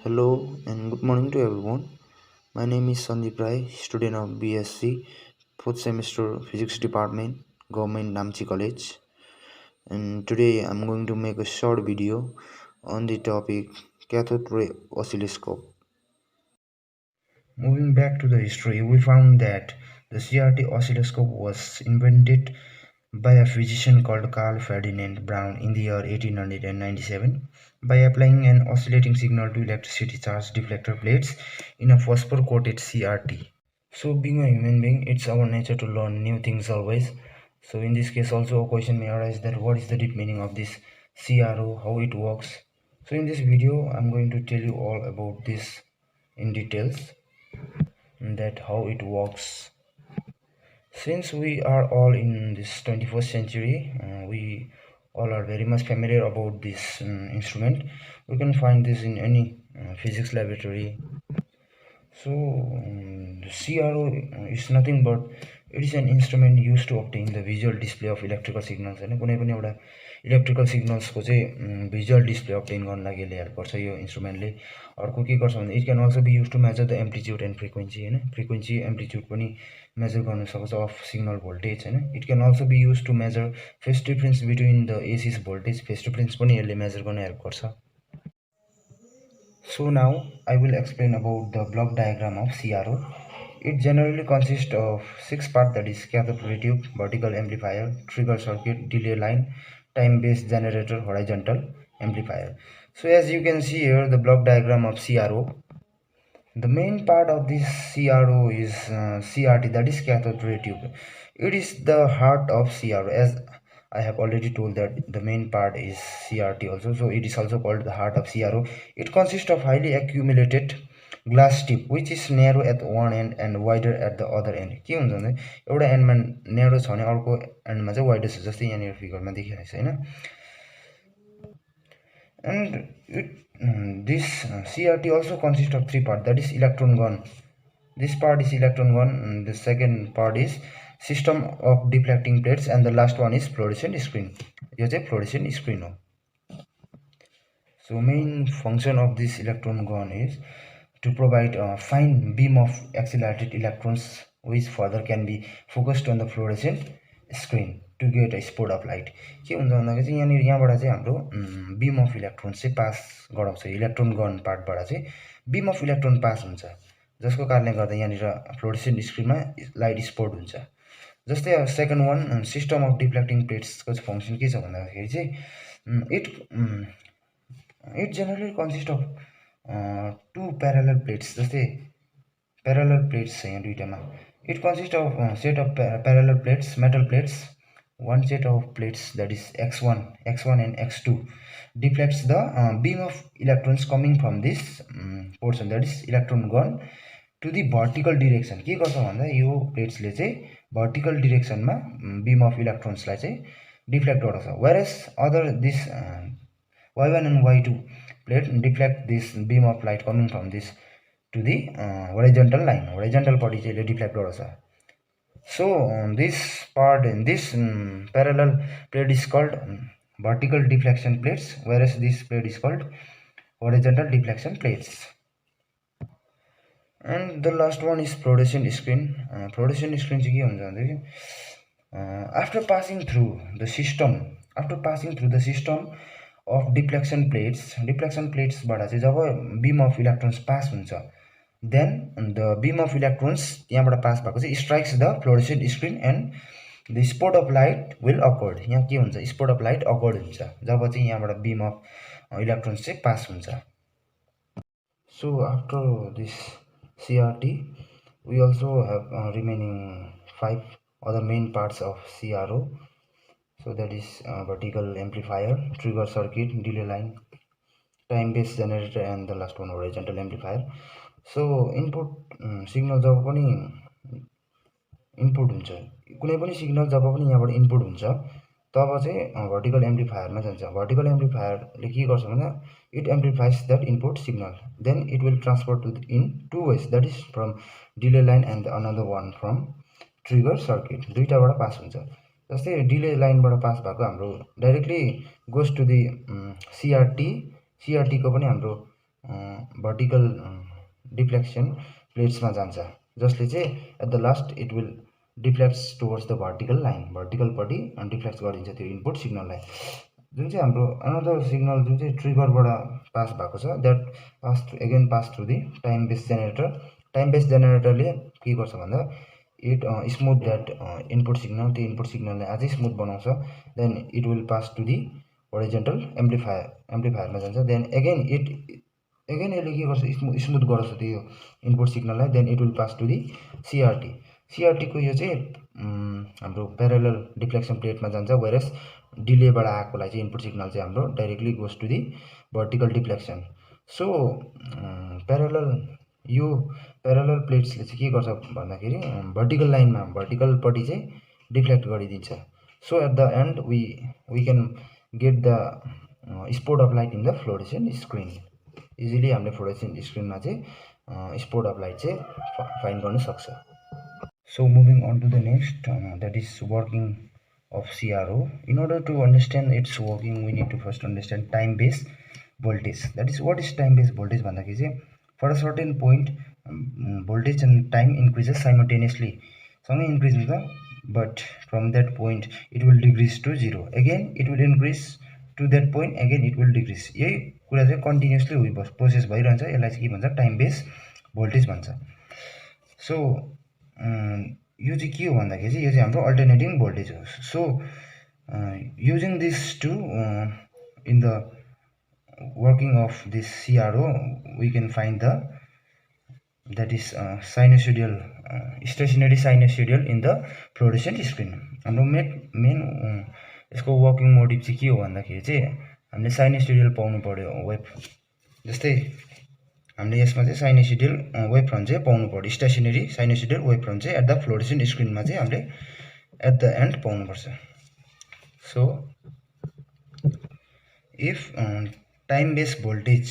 Hello and good morning to everyone. My name is Sandeep Rai, student of BSc, 4th semester Physics Department, Government Namchi College. And today I'm going to make a short video on the topic Cathode Ray Oscilloscope. Moving back to the history, we found that the CRT oscilloscope was invented by a physician called Carl Ferdinand Braun in the year 1897 by applying an oscillating signal to electricity charged deflector plates in a phosphor coated CRT. So being a human being, it's our nature to learn new things always. So in this case also a question may arise that what is the deep meaning of this CRO, how it works. So in this video I'm going to tell you all about this in details, that how it works. Since we are all in this 21st century, we all are very much familiar about this instrument. We can find this in any physics laboratory. So the CRO is nothing but it is an instrument used to obtain the visual display of electrical signals. हैन कुनै पनि एउटा electrical सिग्नल्सको चाहिँ visual display obtain गर्न लागि यसले help गर्छ यो इन्स्ट्रुमेन्टले. अर्को के गर्छ भन्दा it can also be used to measure the amplitude and frequency, हैन frequency amplitude पनि measure गर्न सक्छ of signal voltage, हैन. It can also be used to measure phase difference between the AC's voltage. Phase difference पनि यसले measure गर्न help गर्छ. So now I will explain about the block diagram of CRO. It generally consists of 6 parts, that is cathode ray tube, vertical amplifier, trigger circuit, delay line, time-based generator, horizontal amplifier. So as you can see here, the block diagram of CRO. The main part of this CRO is CRT, that is cathode ray tube. It is the heart of CRO, as I have already told that the main part is CRT also, so it is also called the heart of CRO. It consists of highly accumulated glass tube which is narrow at one end and wider at the other end. के हुन्छ भने एउटा एन्डमा narrow छ भने अर्को एन्डमा चाहिँ wider छ, जस्तै यहाँनिर फिगरमा देखिरहेको छ हैन. And this CRT also consists of 3 parts, that is electron gun. This part is electron gun, and the second part is system of deflecting plates, and the last one is fluorescent screen. यो चाहिँ fluorescent screen हो. So main function of this electron gun is to provide a fine beam of accelerated electrons which further can be focused on the fluorescent screen to get a spot of light. के हुन्छ भन्दाखेरि चाहिँ यहाँनिर यहाँबाट चाहिँ हाम्रो beam of electrons चाहिँ pass गराउँछ. इलेक्ट्रोन गन पार्टबाट चाहिँ beam of electron पास हुन्छ, जसको कारणले गर्दा यहाँनिर फ्लोरेसेन्ट स्क्रिनमा लाइट स्पट हुन्छ. जस्तै अब second one system of deflecting प्लेट्सको फंक्सन के छ भन्दाखेरि चाहिँ it generally consists of 2 parallel plates. जस्तै parallel plates छ यहाँ दुईटामा. It consists of set of parallel plates, metal plates. One set of plates, that is x1 and x2, deflects the beam of electrons coming from this portion, that is electron gun, to the vertical direction. के गर्छ भन्दा यो प्लेट्सले चाहिँ vertical direction मा beam of electrons लाई चाहिँ deflect गर्छ. Whereas other this y1 and y2 plate deflect this beam of light coming from this to the horizontal line. Horizontal party चाहिँ deflect गर्छ. So this part in this parallel plate is called vertical deflection plates, whereas this plate is called horizontal deflection plates. And the last one is fluorescent screen. Fluorescent screen चाहिँ के हुन्छ भन्दाखेरि after passing through the system of deflection plates बाट चाहिँ जब beam of electrons pass हुन्छ, then the beam of electrons यहाँबाट pass भएको चाहिँ strikes the fluorescent screen and the spot of light will occur. यहाँ के हुन्छ, spot of light occur हुन्छ जब चाहिँ यहाँबाट beam of electrons चाहिँ पास हुन्छ. So after this CRT we also have remaining 5 other main parts of CRO. So that is vertical amplifier, trigger circuit, delay line, time-based generator, and the last one horizontal amplifier. So input signal जब पनि input हुन्छ, कुनै पनि signal जब पनि यहाँबाट input हुन्छ तब चाहिँ vertical amplifier मा जान्छ. vertical amplifier ले के गर्छ भन्दा it amplifies that input signal, then it will transfer to in 2 ways, that is from delay line and another one from trigger circuit. दुईटाबाट पास हुन्छ. जस्तै डिले लाइनबाट पास भएको हाम्रो directly goes to the CRT को पनि हाम्रो vertical deflection प्लेट्समा जान्छ, जसले चाहिँ at the last it will deflects towards the vertical line, भर्टिकलपट्टि डिफ्लेक्ट गरिन्छ त्यो इनपुट सिग्नललाई। जुन चाहिँ हाम्रो अनदर सिग्नल जुन चाहिँ ट्रिगरबाट पास भएको छ, that pass through the time base generator. Time base जेनेरेटरले के गर्छ भन्दा it smooth that input signal, त्यो इनपुट सिग्नललाई अझै स्मुथ बनाउँछ। Then it will pass to the horizontal एम्प्लिफायरमा जान्छ। देन अगेन यसले के गर्छ, स्मुथ गर्छ त्यो इनपुट सिग्नललाई। Then it will pass to the सिआरटीको यो चाहिँ हाम्रो प्यारलल डिफ्लेक्सन प्लेटमा जान्छ, वेरएस डिलेबाट आएकोलाई चाहिँ इनपुट सिग्नल चाहिँ हाम्रो directly goes to the vertical deflection. So यो प्यारलल प्लेट्सले चाहिँ के गर्छ भन्दाखेरि भर्टिकल लाइनमा, भर्टिकलपट्टि चाहिँ डिफ्लेक्ट गरिदिन्छ। So at the end we can get the spot of light in the fluorescent screen. Easily हामीले फ्लोरेसेन्ट स्क्रिनमा चाहिँ स्पोट अफ लाइट चाहिँ फाइन्ड गर्न सक्छ। So moving on to the next, that is working of CRO. In order to understand its working, we need to first understand time base voltage. That is, what is time base voltage भन्दाखेरि चाहिँ for a certain point voltage and time increases simultaneously, सँगै increase हुन्छ, but from that point it will decrease to 0, again it will increase to that point, again it will decrease। यही कुरा चाहिँ continuously process भइरहन्छ, यसलाई चाहिँ के भन्छ, टाइम बेस भोल्टेज भन्छ। सो यो चाहिँ के हो भन्दाखेरि चाहिँ यो चाहिँ हाम्रो अल्टरनेटिङ भोल्टेज हो। So using this to in the working of this CRO we can find the that is sinusoidal stationary sinusoidal in the fluorescent screen. हाम्रो मेन यसको वर्किङ मोटिभ चाहिँ के हो भन्दाखेरि चाहिँ हामीले साइनोसोडियल पाउनु पर्यो वेभ, जस्तै हामीले यसमा चाहिँ साइनोसोडियल वेभ फ्रन्ट चाहिँ पाउनु पर्यो, स्टेसनरी साइनोसोडियल वेभ फ्रन्ट चाहिँ एट द फ्लोरेसेन्ट स्क्रिनमा चाहिँ हामीले एट द एन्ड पाउनुपर्छ। So if time base voltage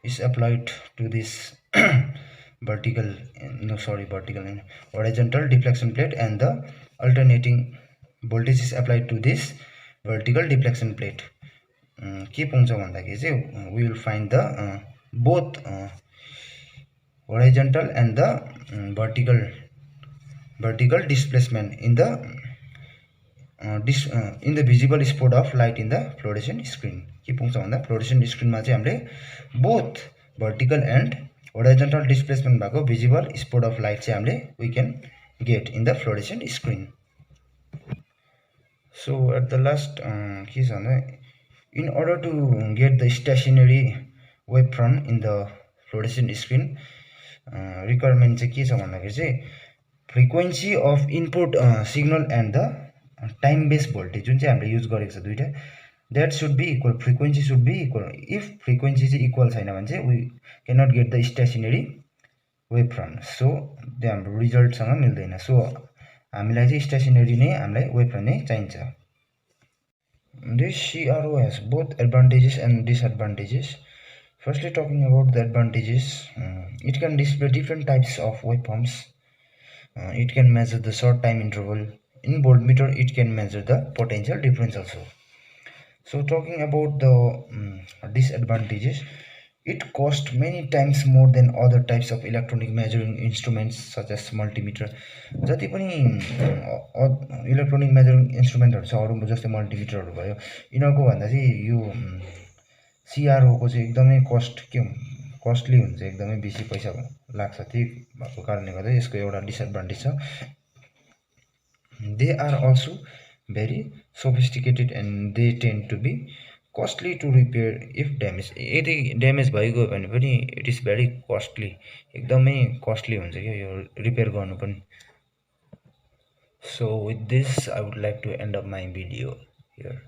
is applied to this horizontal deflection plate and the alternating voltage is applied to this vertical deflection plate, के पाउँछ भन्दाखेरि चाहिँ we will find the both horizontal and the vertical displacement in the visible spot of light in the fluorescent screen। के पाउँछ भन्दा fluorescent screen मा चाहिँ हामीले both vertical and horizontal displacement भएको visible spot of light चाहिँ हामीले we can get in the fluorescent screen। So at the last के छ भन्दा in order to get the stationary wave front in the fluorescent screen requirement चाहिँ के छ भन्दाखेरि चाहिँ frequency of input signal and the time base voltage जुन चाहिँ हामीले युज गरेको छ दुईटा, that should be equal, frequency should be equal। if frequency चाहिँ equal छैन भने चाहिँ we cannot get the stationary wave front, so त्यो हाम्रो रिजल्टसँग मिल्दैन। सो हामीलाई चाहिँ स्टेसनरी नै हामीलाई वेभ फ्रन्ट नै चाहिन्छ। This CRO has both advantages and disadvantages. Firstly, talking about the advantages, it can display different types of waveforms. It can measure the short time interval. In voltmeter, it can measure the potential difference also. So talking about the disadvantages, it costs many times more than other types of electronic measuring instruments such as multimeter। जति पनि electronic measuring इन्स्ट्रुमेन्टहरु छ अरु जस्तै मल्टिमिटरहरु भयो, यिनीहरुको भन्दा चाहिँ यो CRO को चाहिँ एकदमै कस्टली हुन्छ, एकदमै बेसी पैसा लाग्छ। त्यही भएको कारणले गर्दा यसको एउटा डिसएडभान्टेज छ। They are also very sophisticated and they tend to be costly to repair if damaged। यदि ड्यामेज भइगयो भने पनि इट इज भेरी कस्टली, एकदमै कस्टली हुन्छ के यो रिपेयर गर्नु पनि। So with this I would like to end up my video here।